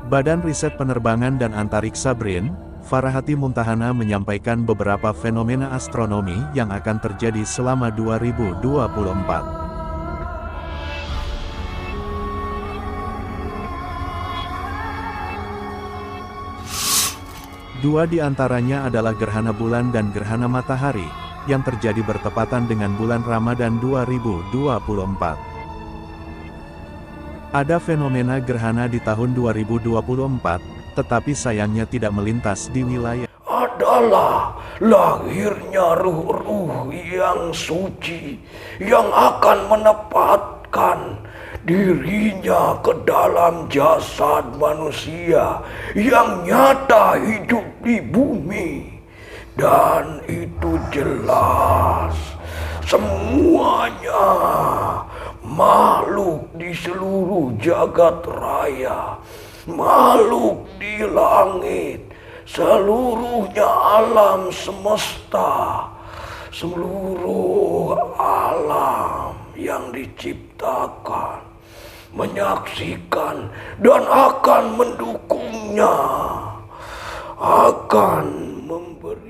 Badan Riset Penerbangan dan Antariksa BRIN, Farahati Mumtahana menyampaikan beberapa fenomena astronomi yang akan terjadi selama 2024. Dua di antaranya adalah gerhana bulan dan gerhana matahari, yang terjadi bertepatan dengan bulan Ramadan 2024. Ada fenomena gerhana di tahun 2024, tetapi sayangnya tidak melintas di wilayah. Adalah lahirnya ruh-ruh yang suci, yang akan menempatkan dirinya ke dalam jasad manusia yang nyata hidup di bumi. Dan itu jelas semuanya makhluk di seluruh jagat raya, makhluk di langit, seluruhnya alam semesta, seluruh alam yang diciptakan, menyaksikan dan akan mendukungnya, akan memberi.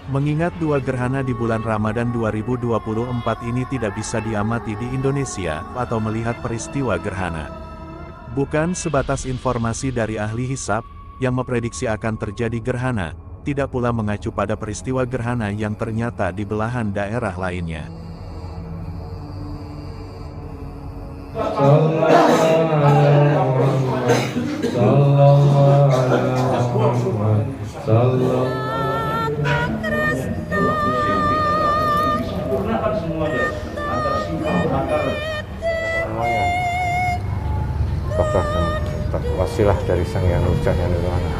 Mengingat dua gerhana di bulan Ramadan 2024 ini tidak bisa diamati di Indonesia atau melihat peristiwa gerhana. Bukan sebatas informasi dari ahli hisab yang memprediksi akan terjadi gerhana, tidak pula mengacu pada peristiwa gerhana yang ternyata di belahan daerah lainnya. Semuanya wasilah dari Sang Yang Nurjah yang Nurwana.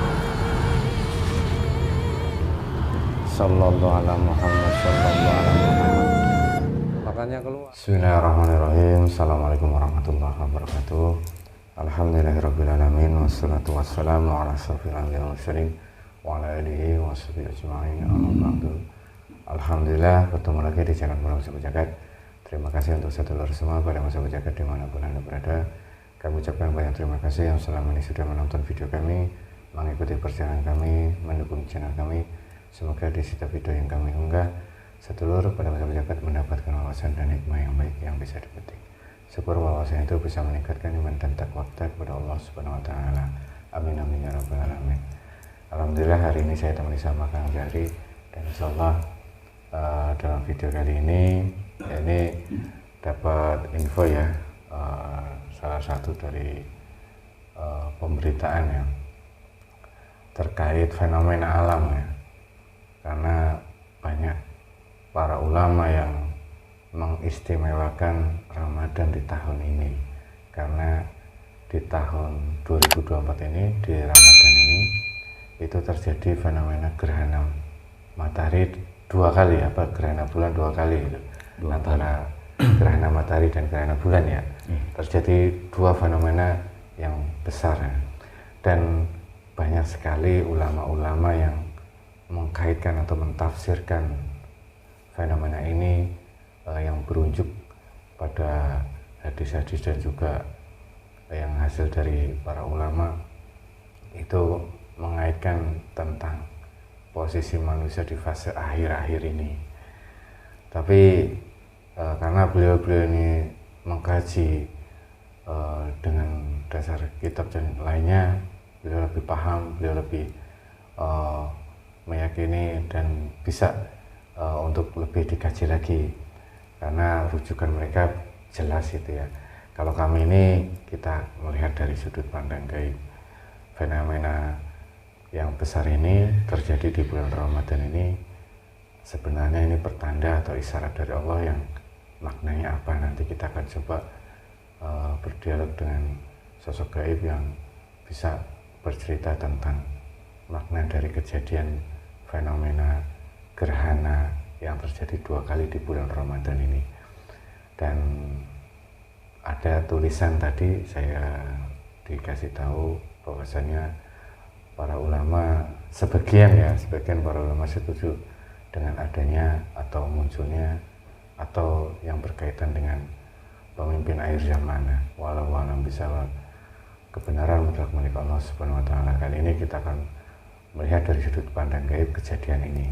Sallallahu ala Muhammad, sallallahu ala Muhammad. Makanya keluar. Bismillahirrahmanirrahim. Assalamualaikum warahmatullahi wabarakatuh. Alhamdulillahirrabbilalamin. Wassalatu wassalamu ala asyrofil anbiya'i wal mursalin wa ala alihi wa sahbihi ajma'in. Alhamdulillah bertemu lagi di channel Muram Jagat. Terima kasih untuk sedulur semua pada masa berjagat dimanapun Anda berada. Kami ucapkan banyak terima kasih yang selama ini sudah menonton video kami, mengikuti perjalanan kami, mendukung channel kami. Semoga di setiap video yang kami unggah, sedulur pada masa berjagat mendapatkan wawasan dan hikmah yang baik yang bisa dipetik. Syukur wawasan itu bisa meningkatkan iman dan takwa kita kepada Allah Subhanahu wa Ta'ala. Amin amin ya rabbal alamin. Alhamdulillah hari ini saya temani sama Kang Jari, dan insyaallah dalam video kali ini dapat info ya, salah satu dari pemberitaan ya terkait fenomena alam ya, karena banyak para ulama yang mengistimewakan Ramadan di tahun ini, karena di tahun 2024 ini, di Ramadan ini itu terjadi fenomena gerhana matahari dua kali, gerhana bulan dua kali itu. Antara gerhana matahari dan gerhana bulan ya, terjadi dua fenomena yang besar ya. Dan banyak sekali ulama-ulama yang mengkaitkan atau mentafsirkan fenomena ini yang berujuk pada hadis-hadis dan juga yang hasil dari para ulama itu mengaitkan tentang posisi manusia di fase akhir-akhir ini. Tapi karena beliau-beliau ini mengkaji dengan dasar kitab dan lainnya, beliau lebih paham, beliau lebih meyakini dan bisa untuk lebih dikaji lagi, karena rujukan mereka jelas itu ya. Kalau kami ini kita melihat dari sudut pandang gaib, fenomena yang besar ini terjadi di bulan Ramadan ini sebenarnya ini pertanda atau isyarat dari Allah yang maknanya apa, nanti kita akan coba berdialog dengan sosok gaib yang bisa bercerita tentang makna dari kejadian fenomena gerhana yang terjadi dua kali di bulan Ramadan ini. Dan ada tulisan tadi saya dikasih tahu bahwasanya para ulama sebagian para ulama setuju dengan adanya atau munculnya atau yang berkaitan dengan pemimpin akhir zaman, walau alam bisawab. kebenaran mutlak milik Allah Subhanahu wa taala. Kali ini kita akan melihat dari sudut pandang gaib kejadian ini.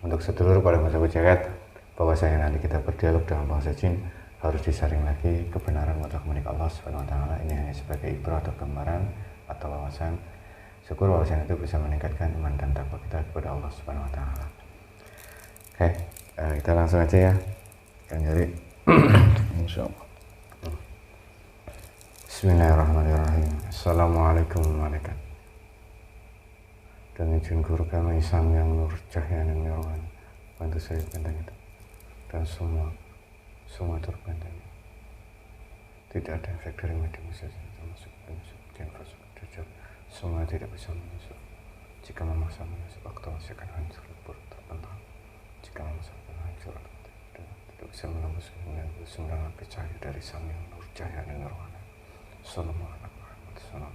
Untuk sedulur para masyarakat jagat, bahwasanya nanti kita berdialog dengan bangsa jin harus disaring lagi kebenaran mutlak milik Allah Subhanahu wa taala. Ini hanya sebagai ibrah atau gambaran atau wawasan. Syukur wawasan itu bisa meningkatkan iman dan takwa kita kepada Allah Subhanahu wa taala. Oke, kita langsung aja ya. Kan jadi insyaallah. Bismillahirrahmanirrahim. Assalamualaikum warahmatullahi wabarakatuh. Dan izin guru kami Sang Yang Nur Cahya dan Nirwana, bantu saya benteng itu dan semua terbenteng. Tidak ada efek dari media sosial termasuk penyusup, infrastruktur, jujur, semua tidak bisa menyusup. Jika memaksa menyusup, aktuasi akan hancur, lebur, terbentang. Jika memaksa akan hancur, dan tidak bisa menembus 99 lapis cahaya dari Sang Yang Nur Cahya dan Nirwana. Sallallahu alaihi wasallam.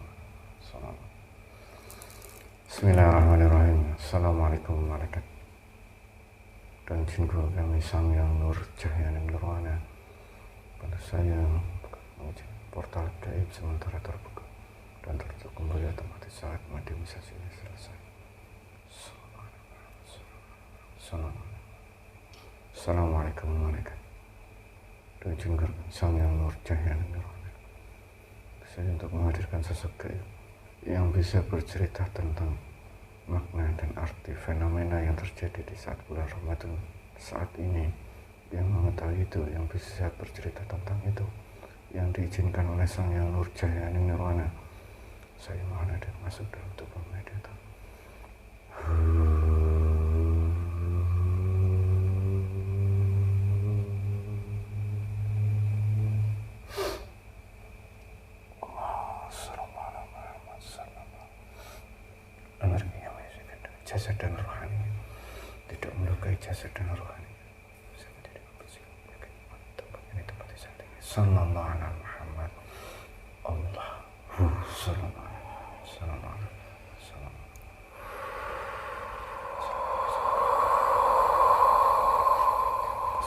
Bismillahirrahmanirrahim. Assalamualaikum warahmatullahi wabarakatuh. Dan izin guru kami Sang Yang Nur Cahya dan Nirwana, pada saya menguji portal gaib sementara terbuka dan tertutup kembali otomatis saat mediumisasi ini selesai. Assalamualaikum warahmatullahi wabarakatuh. Dan izin guru kami Sang Yang Nur Cahya dan Nirwana, saya untuk menghadirkan sosok gaib yang bisa bercerita tentang makna dan arti fenomena yang terjadi di saat bulan Ramadan saat ini. Yang mengetahui itu, yang bisa bercerita tentang itu, yang diizinkan oleh Sang Yang Nur Cahya Nirwana, saya mohon hadir masuk dalam tubuh meditator. Energinya menyaksikan jasad dan rohani, tidak melukai jasad dan rohani, bisa menjadi kebersihan tempat ini tempat di saat ini. Sallallahu alaihi Muhammad Allahu sallallahu alaihi wasallam.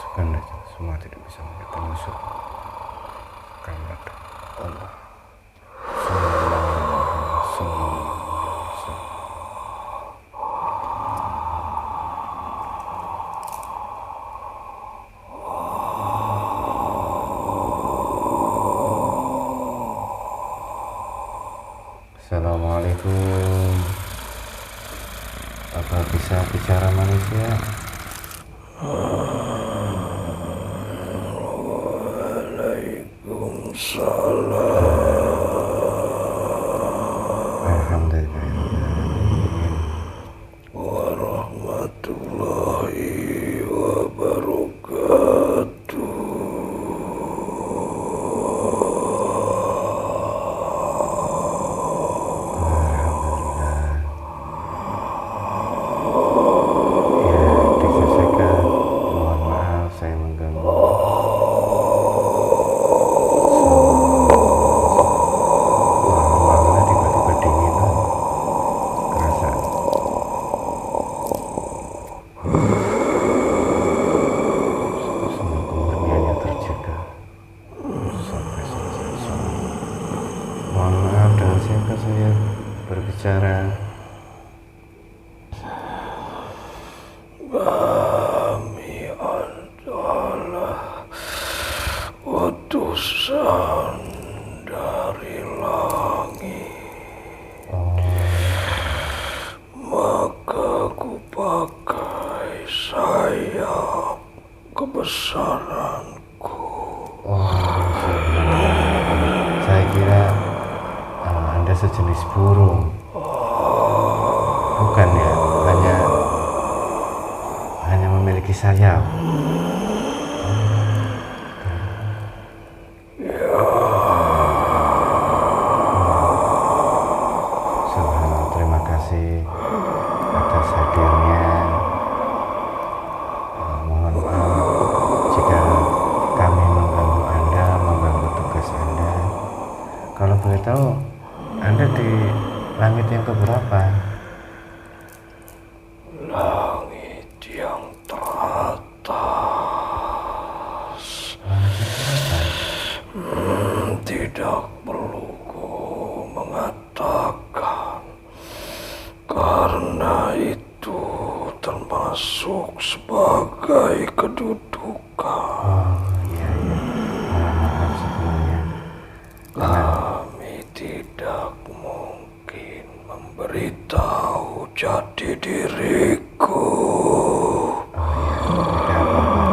Sebenarnya semua tidak bisa menjadi penyusup karena Allah sallallahu. Assalamualaikum. Apa bisa bicara manusia? Waalaikumsalam Alhamdulillah. warahmatullahi wabarakatuh. Saya berbicara. Kami adalah utusan dari langit. Maka ku pakai sayap kebesaranku. Saya kira Anda sejenis burung. Bukan ya, hanya memiliki sayap. Subhanallah, terima kasih atas hadirnya. Mohon maaf jika kami mengganggu Anda, mengganggu tugas Anda. Kalau boleh tahu, Anda di langit yang keberapa? Langit yang teratas. Tidak perlu kau sesuai kedudukan. Oh iya iya, mohon maaf sebelumnya. Kami tidak mungkin memberitahu jati diriku. Oh iya, tidak apa-apa.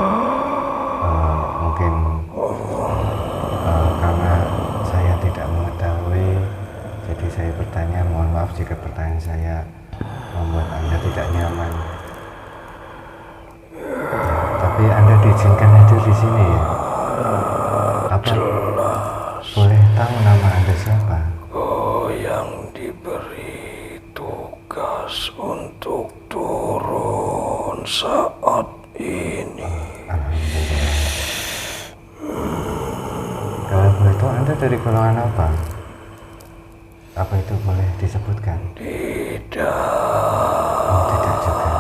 Mungkin karena saya tidak mengetahui, jadi saya bertanya. Mohon maaf jika pertanyaan saya membuat Anda tidak nyaman. Tapi Anda diizinkan hadir di sini ya? Apa? Boleh tahu nama Anda siapa? Kau yang diberi tugas untuk turun saat ini. Alhamdulillah. Kalau boleh tahu Anda dari golongan apa? Apa itu boleh disebutkan? Tidak. Oh tidak juga.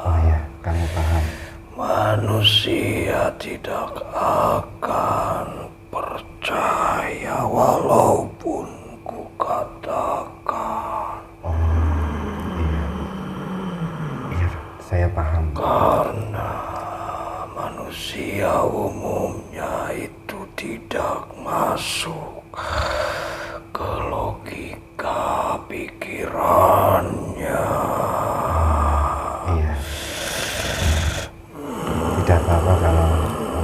Oh ya, kami paham. Manusia tidak akan percaya walaupun ku katakan. Oh iya, iya saya paham. Karena manusia umumnya itu tidak masuk ke logika pikirannya. Iya. Tidak apa-apa kalau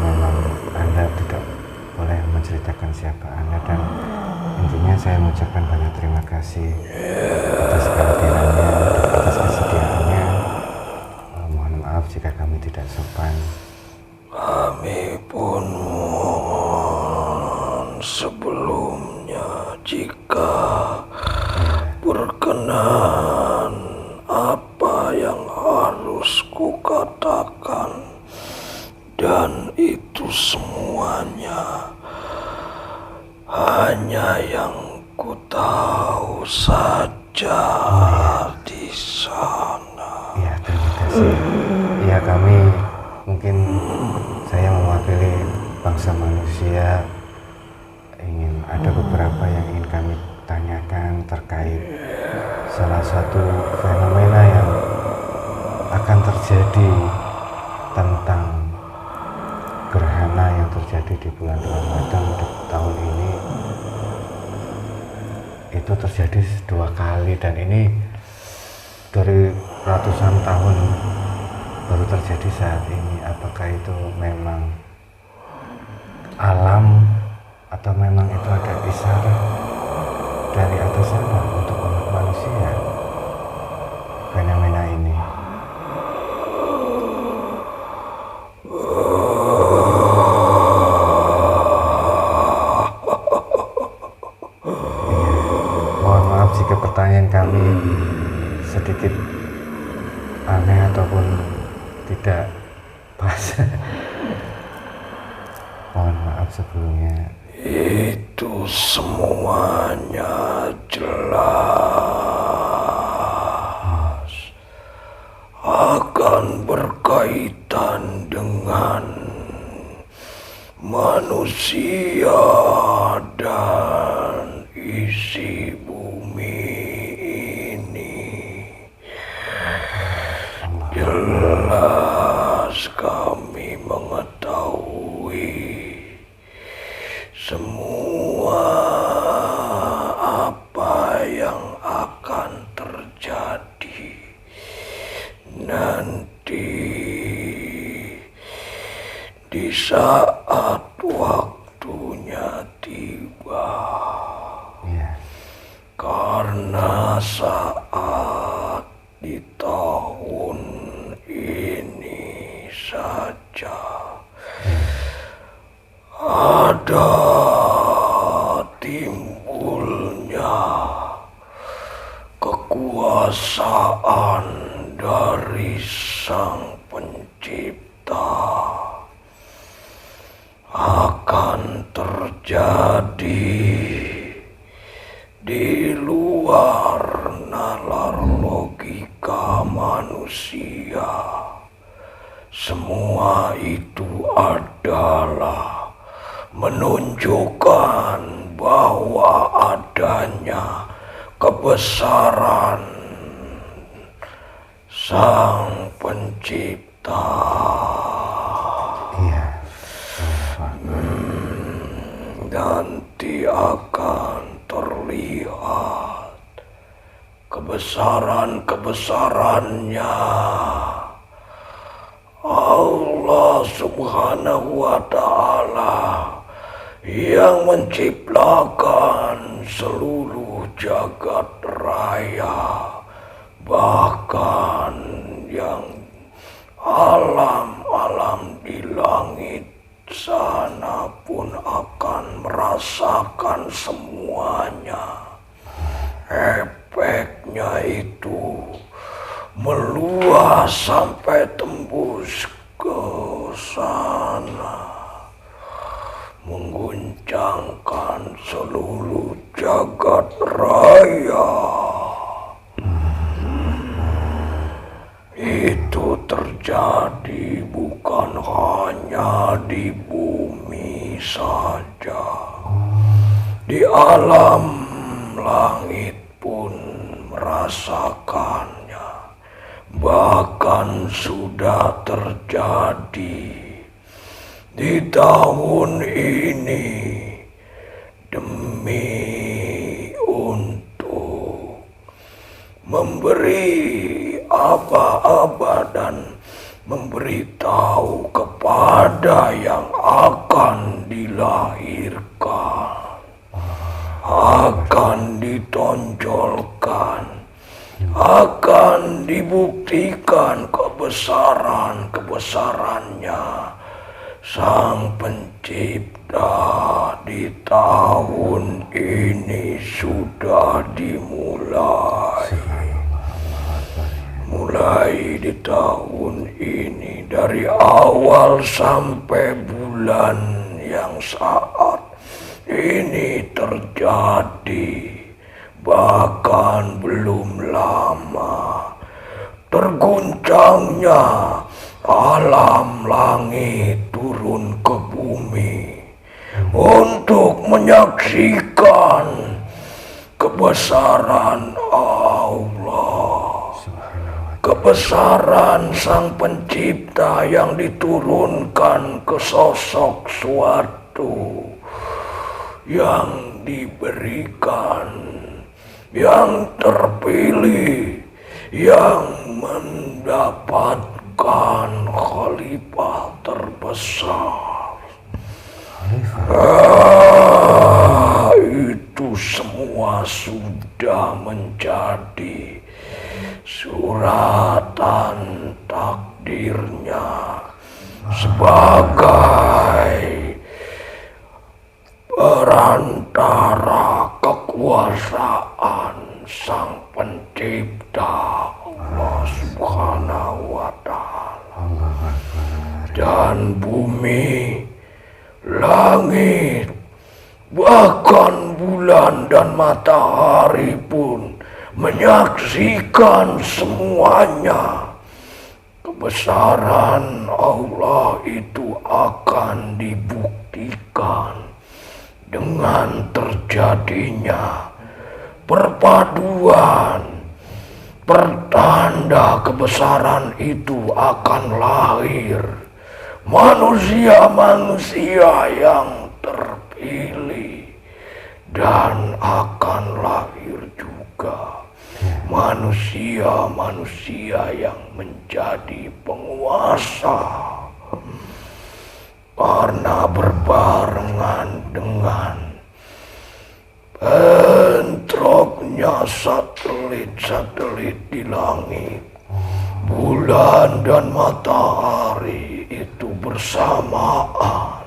memang Anda tidak boleh menceritakan siapa Anda, dan intinya saya mengucapkan banyak terima kasih atas kehadirannya, atas kesediaannya. Mohon maaf jika kami tidak sopan. Kami pun mohon sebelumnya jika berkenan apa yang harus kukatakan, dan itu semuanya hanya yang ku tahu saja di sana. Ya, terima kasih. Ya, kami mungkin saya mewakili bangsa manusia, ingin ada beberapa yang ingin kami tanyakan terkait salah satu fenomena yang akan terjadi tentang gerhana yang terjadi di bulan Ramadan tahun ini. Itu terjadi 2 kali, dan ini dari ratusan tahun baru terjadi saat ini. Apakah itu memang alam atau memang itu ada isyarat dari atas sana untuk umat manusia, fenomena ini? Mohon maaf jika pertanyaan kami sedikit aneh ataupun tidak pas. Mohon maaf sebelumnya. Itu semuanya jelas akan berkaitan dengan manusia dan isi bumi ini. Jelas kami mengetahui semua apa yang akan terjadi nanti di saat waktunya tiba. Ya. Karena saat di tahun ini saja ada timbulnya kekuasaan dari Sang Pencipta. Akan terjadi di luar nalar logika manusia. Semua itu adalah menunjukkan bahwa adanya kebesaran Sang Pencipta. Iya. Nanti akan terlihat kebesaran-kebesarannya. Allah Subhanahu wa Ta'ala yang menciptakan seluruh jagat raya, bahkan yang alam-alam di langit sana pun akan merasakan semuanya. Efeknya itu meluas sampai tembus ke sana, mengguncangkan seluruh jagat raya. Itu terjadi bukan hanya di bumi saja, di alam langit pun merasakannya. Bahkan sudah terjadi di tahun ini, demi untuk memberi aba-aba dan memberitahu kepada yang akan dilahirkan, akan ditonjolkan, akan dibuktikan kebesaran-kebesarannya Sang Pencipta di tahun ini sudah dimulai. Mulai di tahun ini, dari awal sampai bulan yang saat ini terjadi, bahkan belum lama terguncangnya alam langit turun ke bumi untuk menyaksikan kebesaran Allah, kebesaran Sang Pencipta yang diturunkan ke sosok suatu yang diberikan, yang terpilih, yang mendapatkan khalifah terbesar. Itu semua sudah menjadi suratan takdirnya sebagai perantara kekuasaan Sang Pencipta Allah Subhanahu wa Ta'ala. Dan bumi, langit, bahkan bulan dan matahari pun menyaksikan semuanya. Kebesaran Allah itu akan dibuktikan dengan terjadinya perpaduan. Pertanda kebesaran itu akan lahir manusia-manusia yang terpilih, dan akan lahir juga manusia-manusia yang menjadi penguasa, karena berbarengan dengan bentroknya satelit-satelit di langit. Bulan dan matahari itu bersamaan.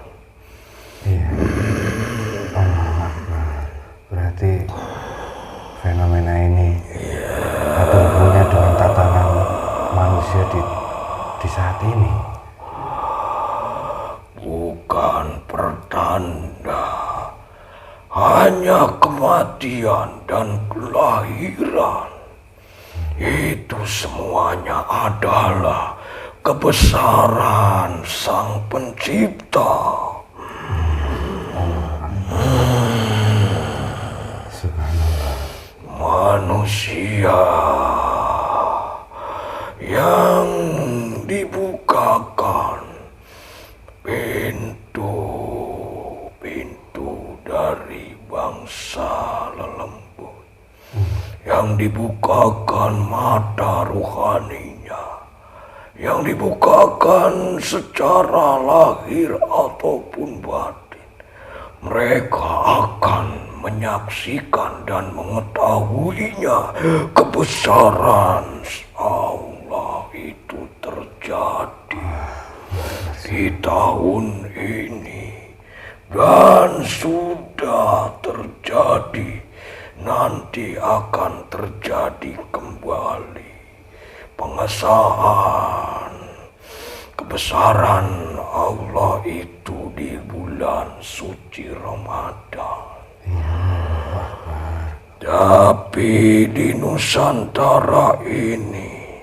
Berarti fenomena ini ada hubungannya dengan tatanan manusia di saat ini. Bukan pertanda, hanya kematian dan kelahiran. Itu semuanya adalah kebesaran Sang Pencipta. Manusia yang dibuka dibukakan pintu-pintu dari bangsa lelembut, yang dibukakan mata rohaninya, yang dibukakan secara lahir ataupun batin. Mereka akan menyaksikan dan mengetahuinya kebesaran Allah itu terjadi di tahun ini dan sudah terjadi, nanti akan terjadi kembali pengesahan kebesaran Allah itu di bulan suci Ramadan. Tapi di Nusantara ini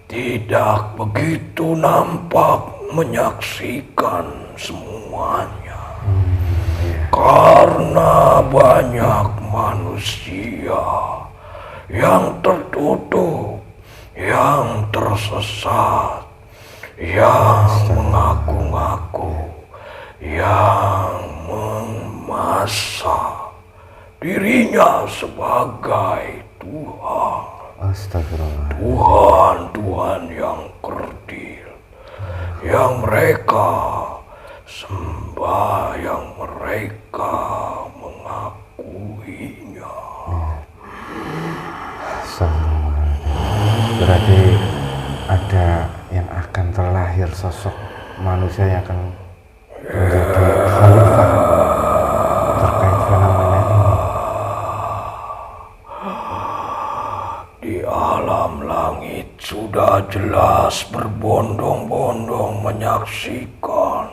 tidak begitu nampak menyaksikan semuanya, karena banyak manusia yang tertutup, yang tersesat, yang mengaku-ngaku, yang memasak dirinya sebagai Tuhan. Astagfirullah. Tuhan yang kerdil, yang mereka sembah, yang mereka mengakuinya. Berarti ada yang akan terlahir sosok manusia yang akan menjadi khalifah terkait fenomena ini. Di alam langit sudah jelas berbondong-bondong menyaksikan,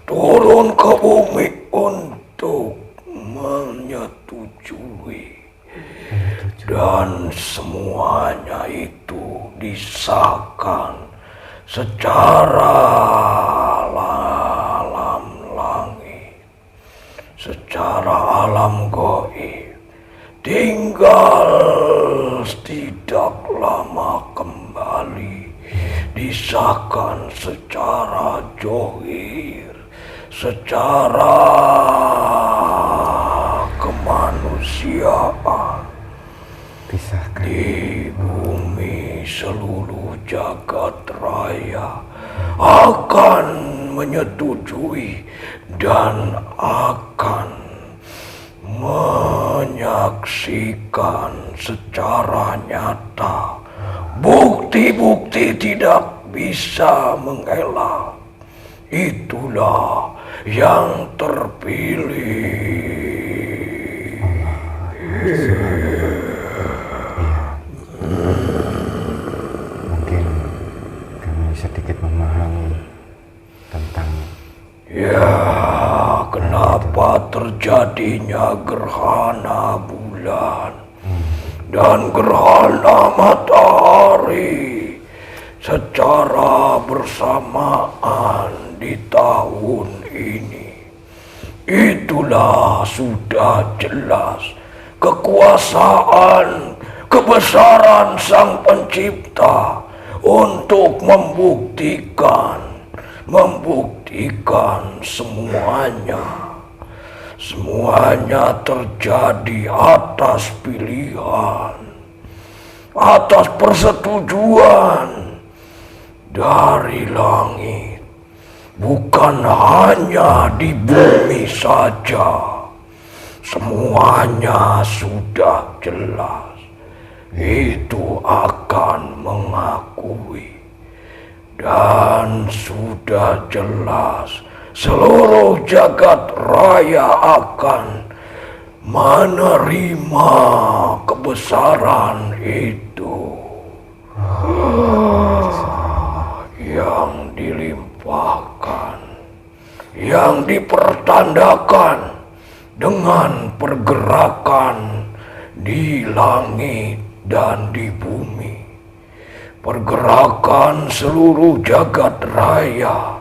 turun ke bumi untuk menyetujui, dan semuanya itu disahkan secara alam langit, secara alam gaib. Tinggal tidak lama kembali disahkan secara johir, secara kemanusiaan. Disahkan Di bumi seluruh jagat raya akan menyetujui dan akan menyaksikan secara nyata. Bukti-bukti tidak bisa mengelak. Itulah yang terpilih. Mungkin kami sedikit memahami tentang kenapa terjadinya gerhana bulan dan gerhana matahari secara bersamaan di tahun ini. Itulah sudah jelas kekuasaan, kebesaran Sang Pencipta untuk membuktikan semuanya terjadi atas pilihan, atas persetujuan dari langit, bukan hanya di bumi saja. Semuanya sudah jelas, itu akan mengakui. Dan sudah jelas seluruh jagat raya akan menerima kebesaran itu yang dilimpahkan, yang dipertandakan dengan pergerakan di langit dan di bumi. Pergerakan seluruh jagat raya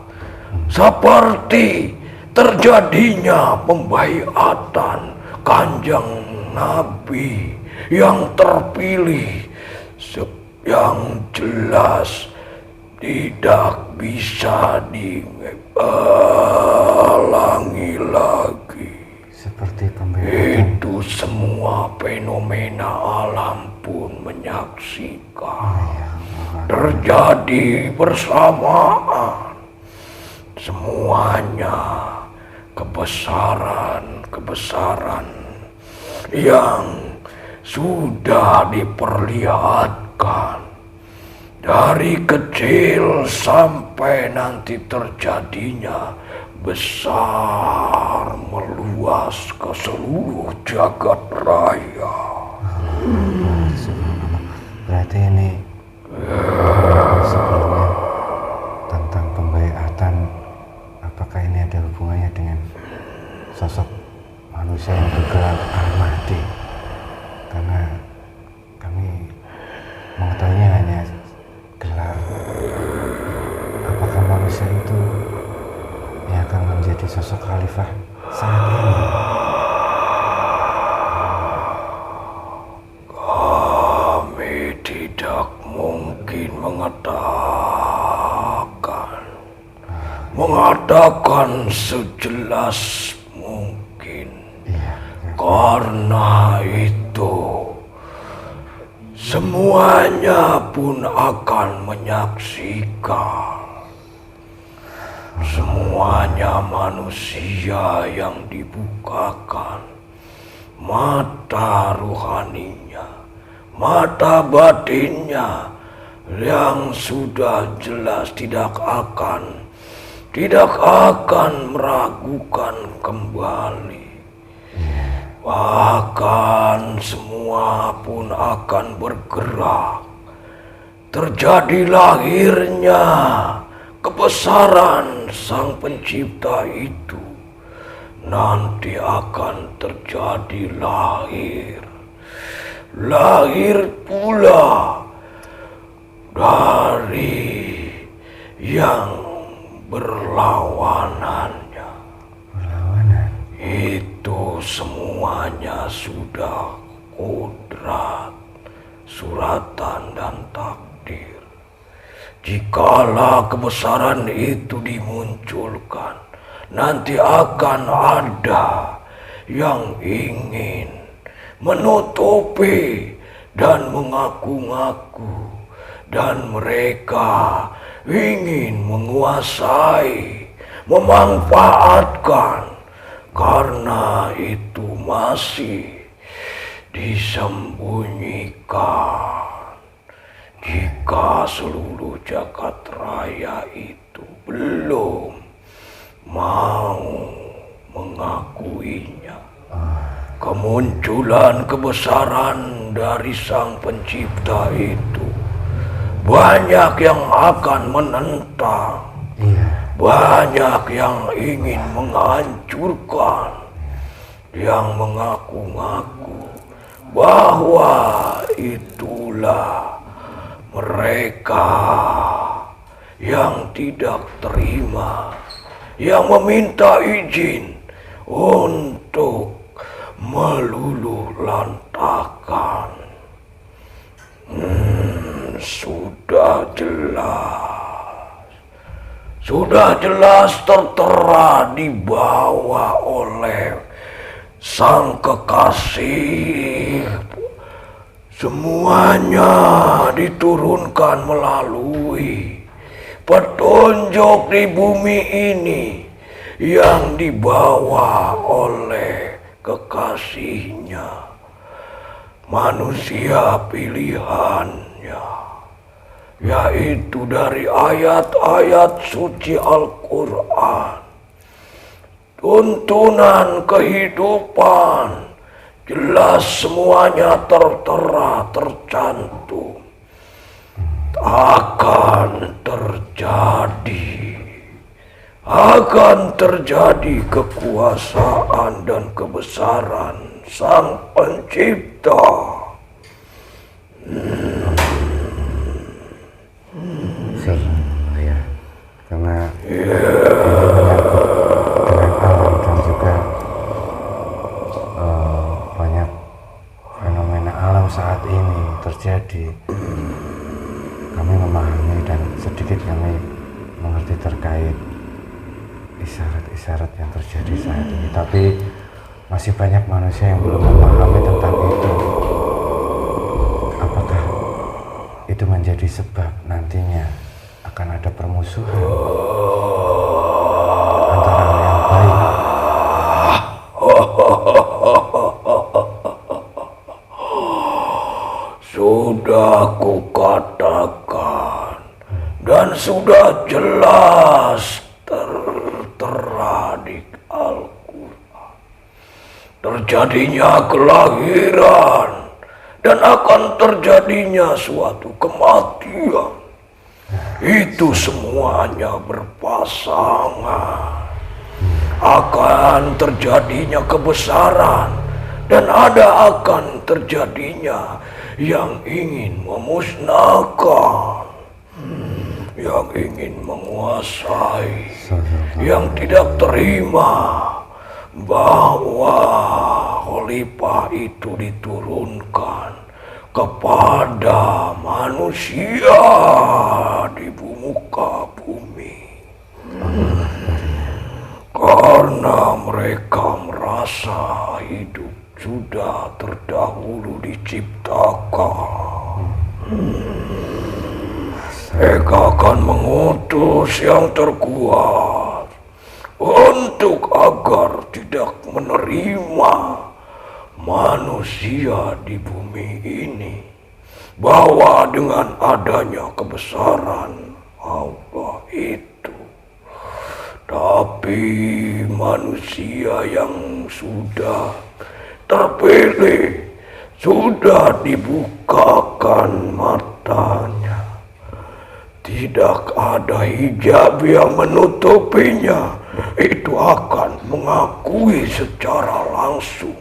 seperti terjadinya pembaiatan Kanjeng Nabi yang terpilih, yang jelas tidak bisa dihalangi lagi. Seperti pembelaan. Itu semua fenomena alam pun menyaksikan. Terjadi bersamaan. Semuanya kebesaran yang sudah diperlihatkan. Dari kecil sampai nanti terjadinya besar meluas ke seluruh jagat raya. Berarti ini sebelumnya tentang pembaiatan, apakah ini ada hubungannya dengan sosok manusia yang bergelar Al-Mahdi? Karena kami mengetahuinya hanya gelar. Apakah manusia itu yang akan menjadi sosok khalifah saat ini? Kami tidak mungkin mengatakan sejelas mungkin. Karena itu semuanya pun akan menyaksikan. Semuanya manusia yang dibukakan mata rohaninya, mata batinnya yang sudah jelas tidak akan meragukan kembali. Bahkan semua pun akan bergerak. Terjadi lahirnya kebesaran Sang Pencipta itu. Nanti akan terjadi lahir pula dari yang berlawanannya. Itu semuanya sudah kodrat, suratan dan takdir. Jikalau kebesaran itu dimunculkan, nanti akan ada yang ingin menutupi dan mengaku-ngaku, dan mereka ingin menguasai, memanfaatkan. Karena itu masih disembunyikan. Jika seluruh jagat raya itu belum mau mengakuinya, kemunculan kebesaran dari Sang Pencipta itu banyak yang akan menentang. Banyak yang ingin menghancurkan, yang mengaku-ngaku bahwa itulah mereka yang tidak terima, yang meminta izin untuk meluluh lantakan. Sudah jelas tertera dibawa oleh Sang Kekasih. Semuanya diturunkan melalui petunjuk di bumi ini yang dibawa oleh kekasihnya, manusia pilihannya, yaitu dari ayat-ayat suci Al-Quran, tuntunan kehidupan, jelas semuanya tertera, tercantum. Akan terjadi kekuasaan dan kebesaran Sang Pencipta. Ya, karena dengan alam dan juga banyak fenomena alam saat ini terjadi, kami memahami dan sedikit kami mengerti terkait isyarat-isyarat yang terjadi saat ini. Tapi masih banyak manusia yang belum memahami tentang itu. Apakah itu menjadi sebab nantinya akan ada permusuhan antara yang baik? Sudah kukatakan dan sudah jelas tertera di Al-Quran, terjadinya kelahiran dan akan terjadinya suatu kematian. Itu semuanya berpasangan. Akan terjadinya kebesaran dan ada akan terjadinya yang ingin memusnahkan, yang ingin menguasai, yang tidak terima bahwa khalifah itu diturunkan kepada manusia di muka bumi. Karena mereka merasa hidup sudah terdahulu diciptakan. Mereka akan mengutus yang terkuat untuk agar tidak menerima manusia di bumi ini, bahwa dengan adanya kebesaran Allah itu, tapi manusia yang sudah terpilih sudah dibukakan matanya, tidak ada hijab yang menutupinya, itu akan mengakui secara langsung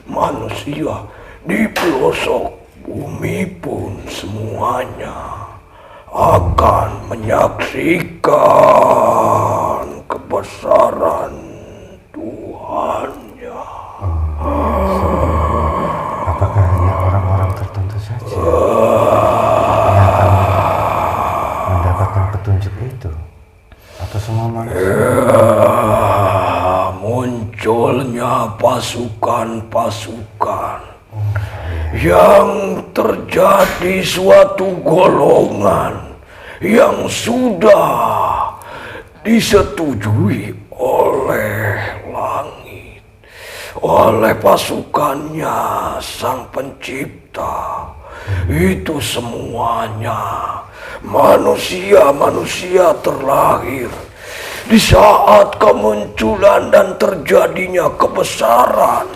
manusia di pelosok bumi pun semuanya akan menyaksikan kebesaran Tuhannya. Apakah hanya orang-orang tertentu saja yang akan mendapatkan petunjuk itu, atau semua manusia? Munculnya pasukan-pasukan yang terjadi suatu golongan yang sudah disetujui oleh langit, oleh pasukannya Sang Pencipta. Itu semuanya manusia-manusia terlahir di saat kemunculan dan terjadinya kebesaran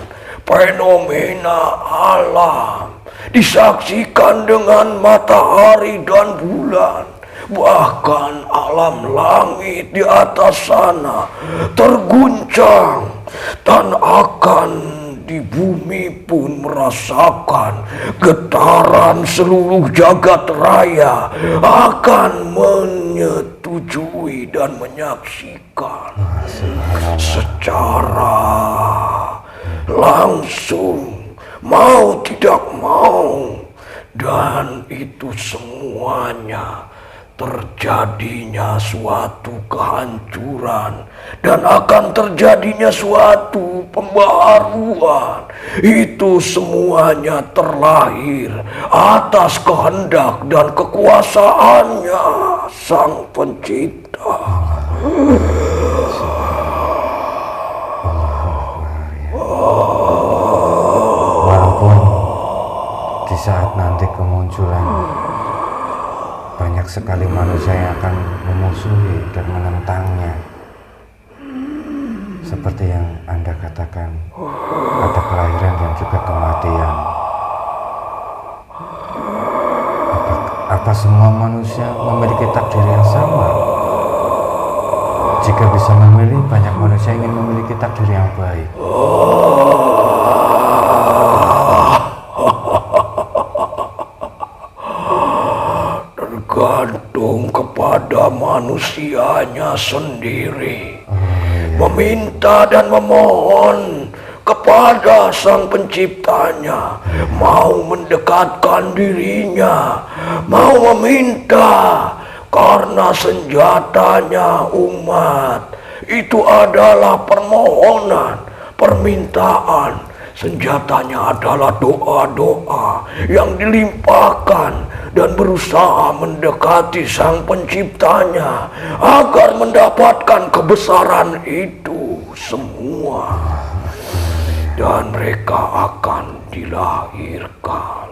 fenomena alam, disaksikan dengan matahari dan bulan, bahkan alam langit di atas sana terguncang, dan akan di bumi pun merasakan getaran seluruh jagat raya, akan menyetujui dan menyaksikan secara langsung, mau tidak mau, dan itu semuanya terjadinya suatu kehancuran dan akan terjadinya suatu pembaharuan. Itu semuanya terlahir atas kehendak dan kekuasaannya Sang Pencipta. Walaupun di saat nanti kemunculan banyak sekali manusia yang akan memusuhi dan menentangnya, seperti yang Anda katakan, ada kelahiran dan juga kematian. Apa semua manusia memiliki takdir yang sama? Jika bisa memilih, banyak manusia ingin memiliki takdir yang baik. Tergantung kepada manusianya sendiri. Meminta dan memohon kepada Sang Penciptanya, mau mendekatkan dirinya, mau meminta karena senjatanya umat itu adalah permohonan, permintaan. Senjatanya adalah doa-doa yang dilimpahkan dan berusaha mendekati Sang Penciptanya agar mendapatkan kebesaran itu semua. Dan mereka akan dilahirkan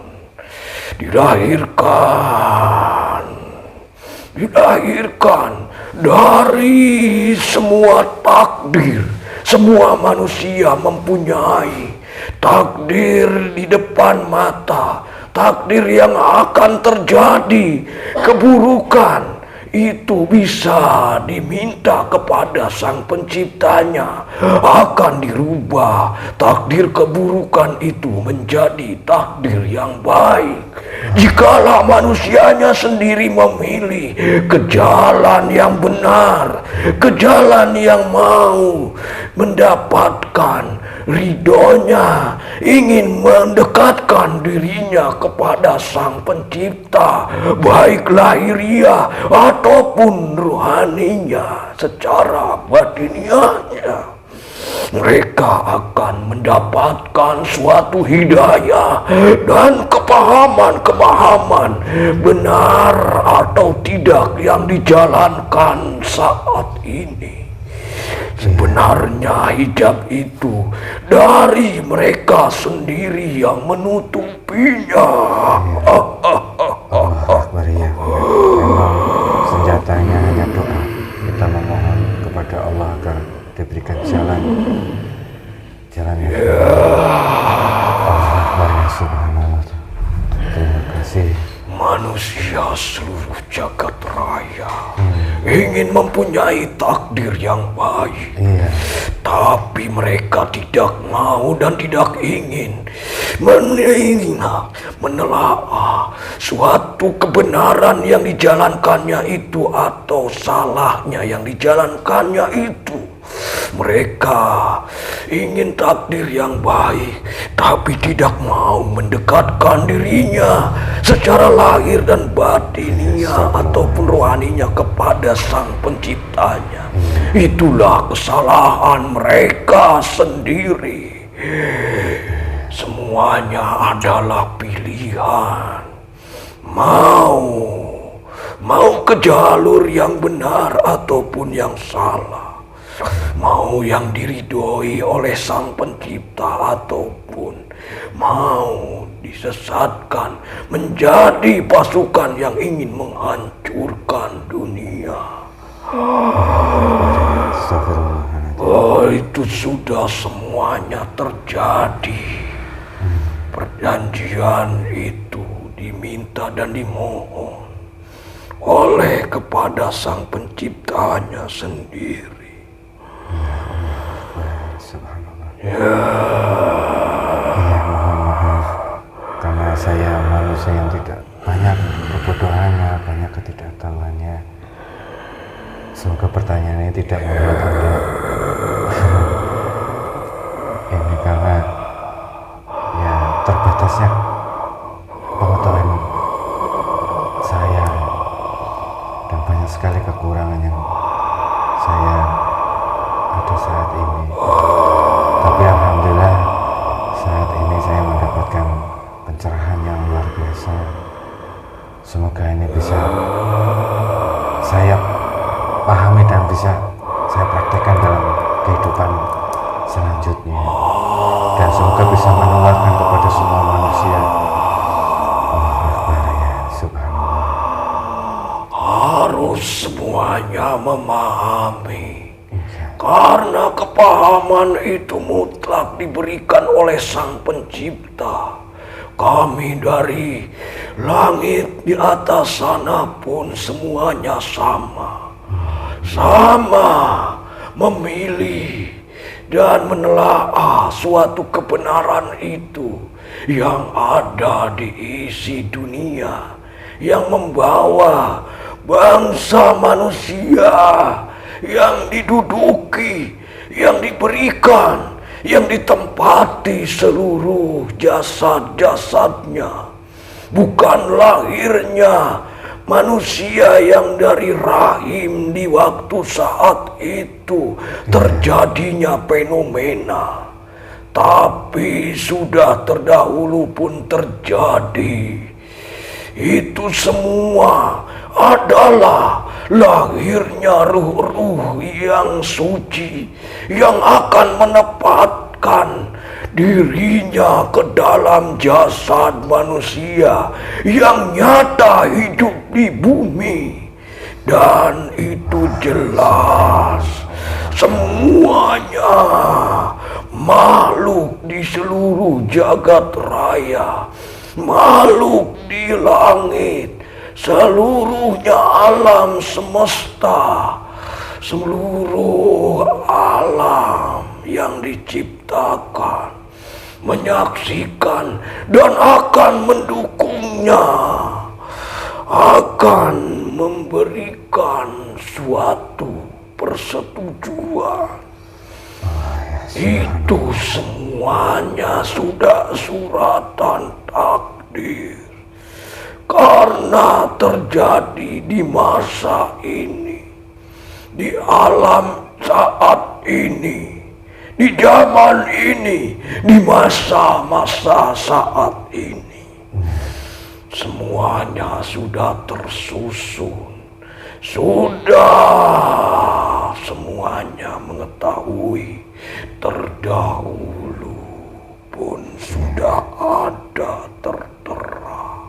dari semua takdir. Semua manusia mempunyai takdir di depan mata, takdir yang akan terjadi. Keburukan itu bisa diminta kepada Sang Penciptanya, akan dirubah takdir keburukan itu menjadi takdir yang baik jikalau manusianya sendiri memilih ke jalan yang benar, ke jalan yang mau mendapatkan ridhonya, ingin mendekatkan dirinya kepada Sang Pencipta, baik lahiriah ataupun rohaninya, secara batiniahnya. Mereka akan mendapatkan suatu hidayah dan kepahaman benar atau tidak yang dijalankan saat ini. Sebenarnya hijab itu dari mereka sendiri yang menutupinya. Memang senjatanya hanya doa. Kita memohon kepada Allah agar diberikan jalan yang Allah Subhanahu. Terima kasih. Manusia seluruh jagat raya ingin mempunyai takdir yang baik, tapi mereka tidak mau dan tidak ingin menelaah suatu kebenaran yang dijalankannya itu atau salahnya yang dijalankannya itu. Mereka ingin takdir yang baik, tapi tidak mau mendekatkan dirinya secara lahir dan batinnya ataupun rohaninya kepada Sang Penciptanya. Itulah kesalahan mereka sendiri. Semuanya adalah pilihan. Mau ke jalur yang benar ataupun yang salah. Mau yang diridhoi oleh Sang Pencipta ataupun mau disesatkan menjadi pasukan yang ingin menghancurkan dunia. Itu sudah semuanya terjadi. Perjanjian itu diminta dan dimohon oleh kepada Sang Penciptanya sendiri. Mohon maaf karena saya manusia yang tidak banyak kebodohannya, banyak ketidaktahuannya. Semoga pertanyaan ini tidak membuat Anda ini karena ya terbatasnya pengetahuan saya dan banyak sekali kekurangan yang saya ada saat ini. Tapi alhamdulillah saat ini saya mendapatkan pencerahan yang luar biasa. Semoga ini bisa saya pahami dan bisa saya praktekkan dalam kehidupan selanjutnya. Dan semoga bisa menularkan kepada semua manusia. Allahu Akbar, ya Subhanallah. Harus semuanya memahami. Karena kepahaman itu mutlak diberikan oleh Sang Pencipta. Kami dari langit di atas sana pun semuanya sama. Sama memilih dan menelaah suatu kebenaran itu yang ada di isi dunia, yang membawa bangsa manusia yang diduduki, yang diberikan, yang ditempati seluruh jasad-jasadnya. Bukan lahirnya manusia yang dari rahim di waktu saat itu terjadinya fenomena. Tapi sudah terdahulu pun terjadi. Itu semua adalah lahirnya ruh-ruh yang suci yang akan menempatkan dirinya ke dalam jasad manusia yang nyata hidup di bumi. Dan itu jelas semuanya makhluk di seluruh jagat raya, makhluk di langit, seluruhnya alam semesta, seluruh alam yang diciptakan, menyaksikan dan akan mendukungnya, akan memberikan suatu persetujuan. Itu semuanya sudah suratan takdir. Karena terjadi di masa ini, di alam saat ini, di zaman ini, di masa-masa saat ini. Semuanya sudah tersusun. Sudah semuanya mengetahui terdahulu pun sudah ada tertera.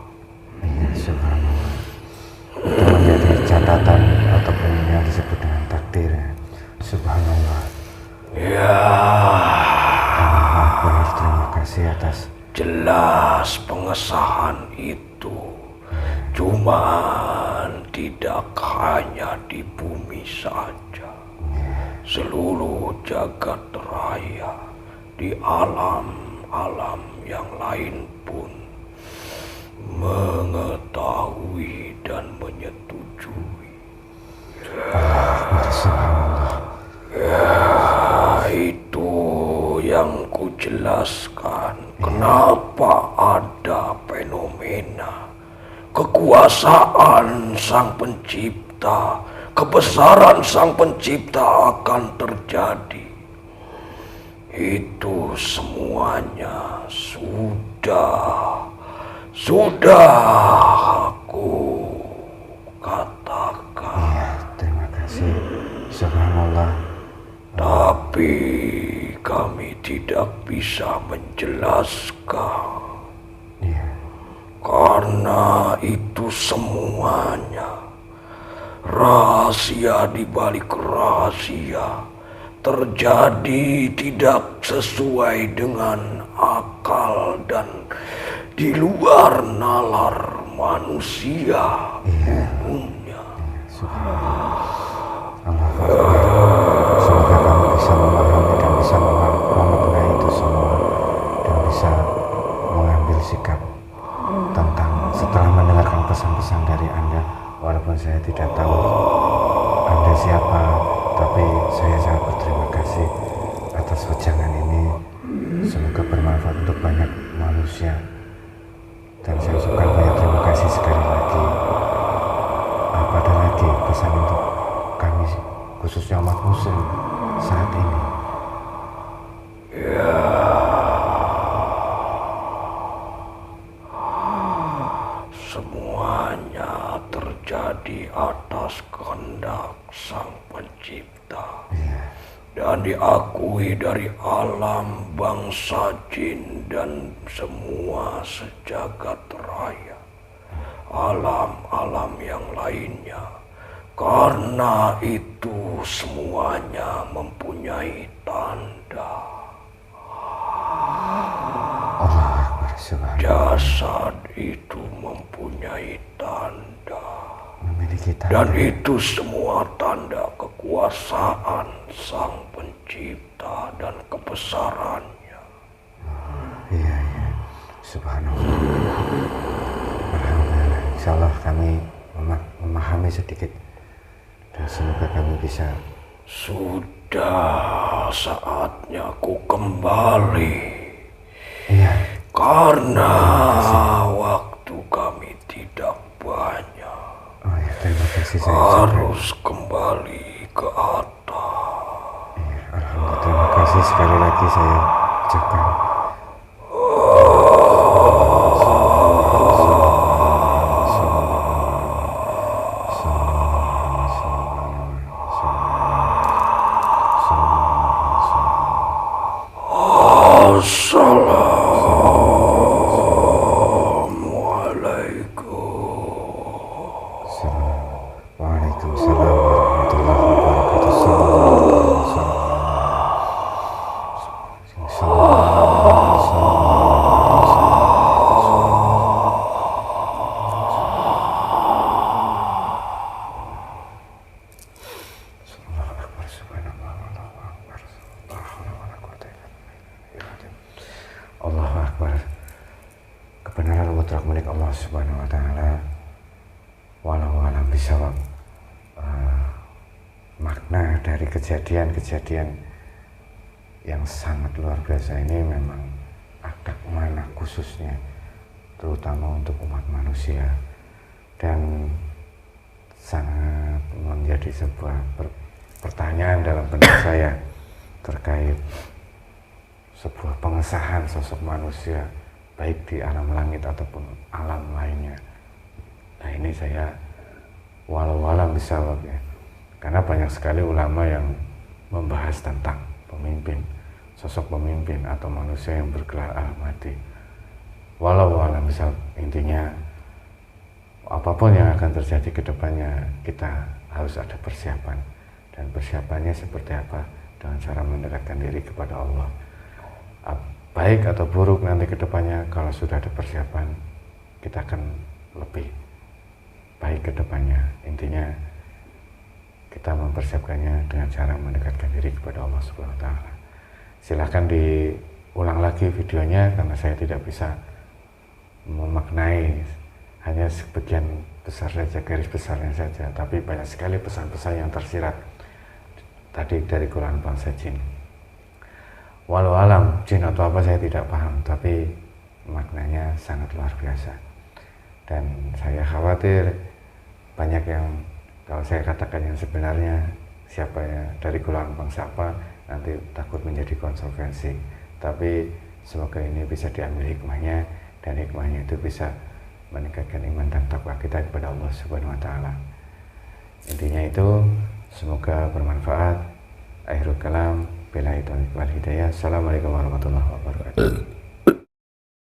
Subhanallah. Itu menjadi catatan ataupun yang disebut dengan takdir. Subhanallah. Ya. Benar, terima kasih atas jelas pengesahan itu. Cuman tidak hanya di bumi saja, seluruh jagat raya, di alam-alam yang lain pun mengetahui dan menyetujui. Ya, itu yang kujelaskan kenapa ada fenomena kekuasaan Sang Pencipta, kebesaran Sang Pencipta akan terjadi. Itu semuanya sudah aku katakan. Ya, terima kasih. Subhanallah. Tapi kami tidak bisa menjelaskan. Ya. Karena itu semuanya rahasia di balik rahasia terjadi tidak sesuai dengan akal dan di luar nalar manusia umumnya. Semoga kamu bisa memahami dan bisa memaknai itu semua dan bisa mengambil sikap tentang setelah mendengarkan pesan-pesan dari Anda. Walaupun saya tidak tahu Anda siapa, tapi saya sangat berterima kasih atas wejangan ini. Semoga bermanfaat untuk banyak manusia. Dan saya ucapkan banyak terima kasih sekali lagi. Apa ada lagi pesan untuk kami, khususnya umat muslim saat ini? Ya, semuanya terjadi atas kehendak Sang Pencipta. Dan diakui dari alam, bangsa jin dan semua sejagat raya, alam-alam yang lainnya. Karena itu semuanya mempunyai tanda. Jasad itu mempunyai tanda. Dan itu semua tanda kekuasaan Sang Pencipta dan kebesarannya. Iya. Subhanallah. Alhamdulillah. Insyaallah kami memahami sedikit. Dan semoga kami bisa. Sudah saatnya ku kembali. Iya. Karena waktu kami tidak banyak. kasih saya ucapkan. harus kembali ke atas. Iya, alhamdulillah, terima kasih sekali lagi saya ucapkan. Waalaikumsalam warahmatullahi wabarakatuh. Allahu Akbar. Kebenaran mutlak milik Allah Subhanahu wa taala. Walau alam bisawab. Makna dari kejadian-kejadian yang sangat luar biasa ini memang ada mana khususnya, terutama untuk umat manusia, dan sangat menjadi sebuah pertanyaan dalam benak saya terkait sebuah pengesahan sosok manusia baik di alam langit ataupun alam lainnya. Nah, ini saya walau alam bisawab ya, karena banyak sekali ulama yang membahas tentang pemimpin, sosok pemimpin atau manusia yang bergelar al-mahdi. Walau alam bisawab, intinya apapun yang akan terjadi ke depannya, kita harus ada persiapan. Dan persiapannya seperti apa? Dengan cara mendekatkan diri kepada Allah. Baik atau buruk nanti ke depannya, kalau sudah ada persiapan, kita akan lebih baik ke depannya. Intinya kita mempersiapkannya dengan cara mendekatkan diri kepada Allah Subhanahu wa taala. Silahkan diulang lagi videonya karena saya tidak bisa memaknai, hanya sebagian besar saja, garis besarnya saja, tapi banyak sekali pesan-pesan yang tersirat tadi dari Quran bangsa jin. Walau alam jin atau apa saya tidak paham, tapi maknanya sangat luar biasa. Dan saya khawatir banyak yang, kalau saya katakan yang sebenarnya siapa ya dari golongan bangsa apa, nanti takut menjadi kontroversi. Tapi semoga ini bisa diambil hikmahnya, dan hikmahnya itu bisa meningkatkan iman dan takwa kita kepada Allah Subhanahu wa taala. Intinya itu, semoga bermanfaat. Akhirul kalam, billahi taufiq wal hidayah. Assalamualaikum warahmatullahi wabarakatuh.